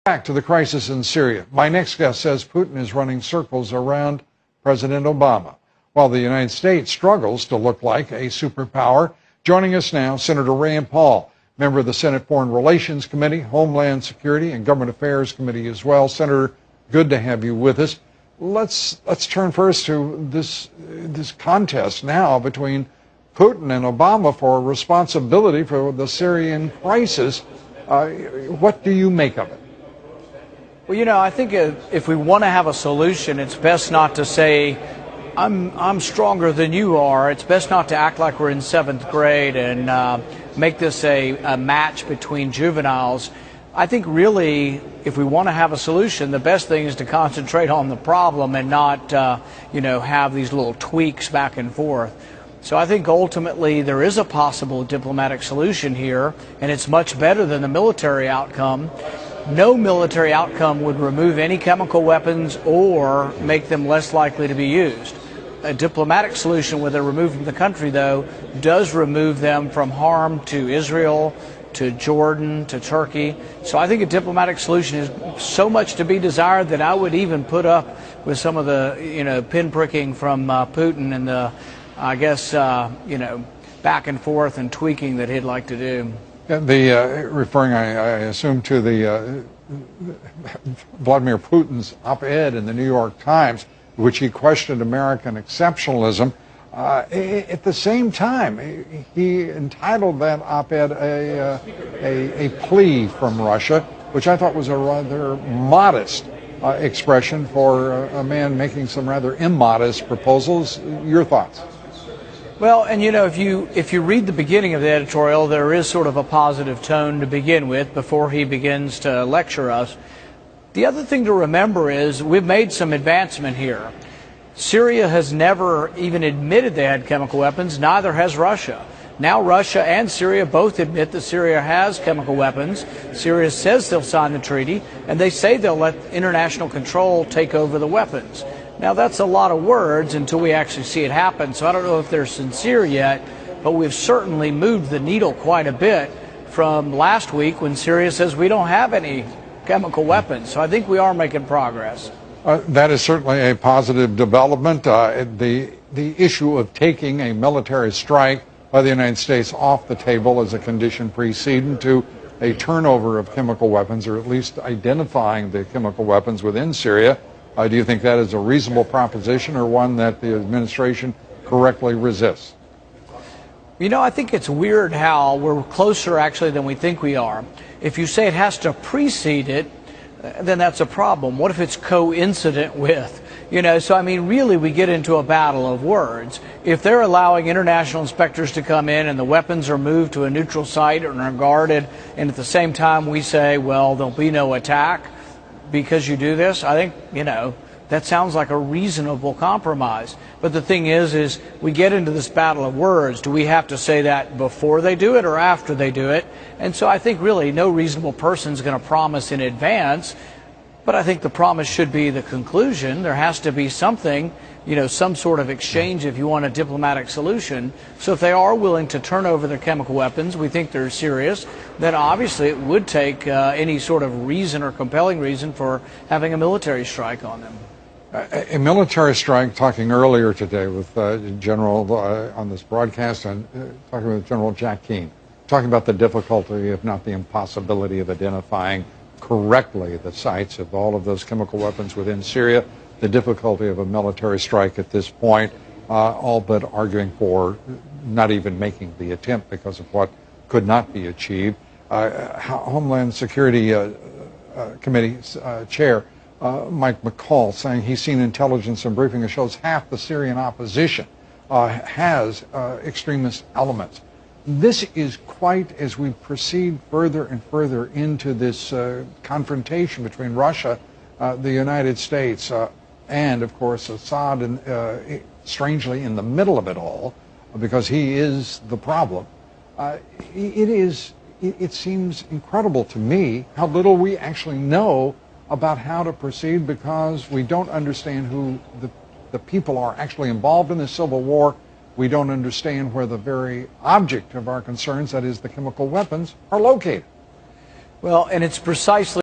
Back to the crisis in Syria. My next guest says Putin is running circles around President Obama, while the United States struggles to look like a superpower. Joining us now, Senator Rand Paul, member of the Senate Foreign Relations Committee, Homeland Security, and Government Affairs Committee as well. Senator, good to have you with us. Let's turn first to this contest now between Putin and Obama for responsibility for the Syrian crisis. What do you make of it? Well, you know, I think if we want to have a solution, it's best not to say, I'm stronger than you are. It's best not to act like we're in 7th grade and make this a match between juveniles. I think really, if we want to have a solution, the best thing is to concentrate on the problem and not, have these little tweaks back and forth. So I think ultimately there is a possible diplomatic solution here, and it's much better than the military outcome. No military outcome would remove any chemical weapons or make them less likely to be used. A diplomatic solution where they're removed from the country, though, does remove them from harm to Israel, to Jordan, to Turkey. So I think a diplomatic solution is so much to be desired that I would even put up with some of the, pinpricking from Putin and the, back and forth and tweaking that he'd like to do. Referring, I assume, to the Vladimir Putin's op-ed in the New York Times, which he questioned American exceptionalism. At the same time, he entitled that op-ed a plea from Russia, which I thought was a rather modest expression for a man making some rather immodest proposals. Your thoughts? Well, and if you read the beginning of the editorial, there is sort of a positive tone to begin with before he begins to lecture us. The other thing to remember is we've made some advancement here. Syria has never even admitted they had chemical weapons, neither has Russia. Now Russia and Syria both admit that Syria has chemical weapons. Syria says they'll sign the treaty, and they say they'll let international control take over the weapons. Now, that's a lot of words until we actually see it happen, so I don't know if they're sincere yet, but we've certainly moved the needle quite a bit from last week when Syria says we don't have any chemical weapons. So I think we are making progress. That is certainly a positive development. The issue of taking a military strike by the United States off the table as a condition preceding to a turnover of chemical weapons, or at least identifying the chemical weapons within Syria. Do you think that is a reasonable proposition, or one that the administration correctly resists? I think it's weird how we're closer actually than we think we are. If you say it has to precede it, then that's a problem. What if it's coincident with? So really we get into a battle of words. If they're allowing international inspectors to come in and the weapons are moved to a neutral site and are guarded, and at the same time we say, well, there'll be no attack because you do this, I think, that sounds like a reasonable compromise. But the thing is we get into this battle of words. Do we have to say that before they do it or after they do it? And so I think really no reasonable person is going to promise in advance, but I think the promise should be the conclusion. There has to be something, some sort of exchange if you want a diplomatic solution. So if they are willing to turn over their chemical weapons, we think they're serious, then obviously it would take any sort of reason or compelling reason for having a military strike on them. A military strike, talking earlier today with General on this broadcast, and talking with General Jack Keane, talking about the difficulty, if not the impossibility, of identifying correctly the sites of all of those chemical weapons within Syria, the difficulty of a military strike at this point, all but arguing for not even making the attempt because of what could not be achieved. Homeland Security Committee Chair Mike McCaul saying he's seen intelligence and briefing that shows half the Syrian opposition has extremist elements. This is quite, as we proceed further and further into this confrontation between Russia, the United States, and, of course, Assad, and, strangely, in the middle of it all, because he is the problem. It seems incredible to me how little we actually know about how to proceed, because we don't understand who the people are actually involved in this civil war. We don't understand where the very object of our concerns, that is the chemical weapons, are located. Well, and it's precisely